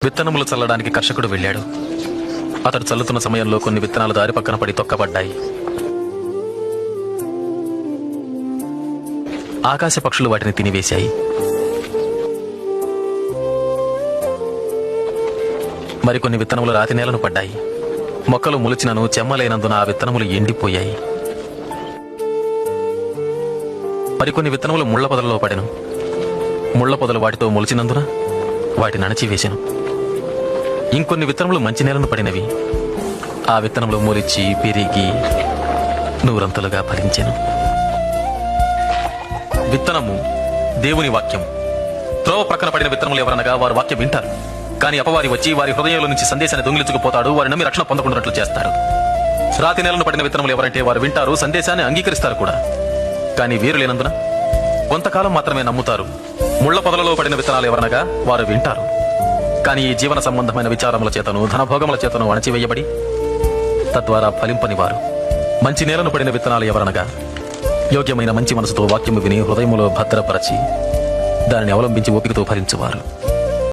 విత్తనములు చల్లడానికి కర్షకుడు వెళ్ళాడు. అతడు చల్లుతున్న సమయంలో కొన్ని విత్తనాలు దారి పక్కన పడి తొక్కబడ్డాయి. ఆకాశ పక్షులు వాటిని తినివేశాయి. మరికొన్ని విత్తనములు రాతి నేలను పడ్డాయి. మొక్కలు మొలిచినను చెమ్మలైనందున ఆ విత్తనములు ఎండిపోయాయి. మరికొన్ని విత్తనములు ముళ్ల పొదలలో పడెను. ముళ్ల పొదలు వాటితో మొలిచినందున వాటిని అణచివేశాను. ఇంకొన్ని విత్తనములు మంచి నేలను పడినవి. ఆ విత్తనములు మొలిచి పెరిగి నూరంతలుగా ఫలించెను. విత్తనము దేవుని వాక్యం. త్రోవ ప్రక్కన పడిన విత్తనములు ఎవరనగా వారు వాక్యం వింటారు, కానీ అపవాది వచ్చి వారి హృదయంలో నుంచి సందేశాన్ని దొంగిలించుకుపోతాడు. వారి నమ్మి రక్షణ పొందకుండాట్లు చేస్తాడు. రాతి నేలను పడిన విత్తనములు ఎవరంటే వారు వింటారు, సందేశాన్ని అంగీకరిస్తారు కూడా, కానీ వీరు లేనందున కొంతకాలం మాత్రమే నమ్ముతారు. ముళ్ల పొదలలో పడిన విత్తనాలు ఎవరనగా వారు వింటారు, కానీ ఈ జీవన సంబంధమైన విచారముల చేతను ధనభోగముల చేతను అణచివేయబడి తద్వారా ఫలింపని వారు. మంచి నేలను పడిన విత్తనాలు ఎవరనగా యోగ్యమైన మంచి మనసుతో వాక్యము విని హృదయములో భద్రపరచి దానిని అవలంబించి ఓపికతో ఫలించువారు.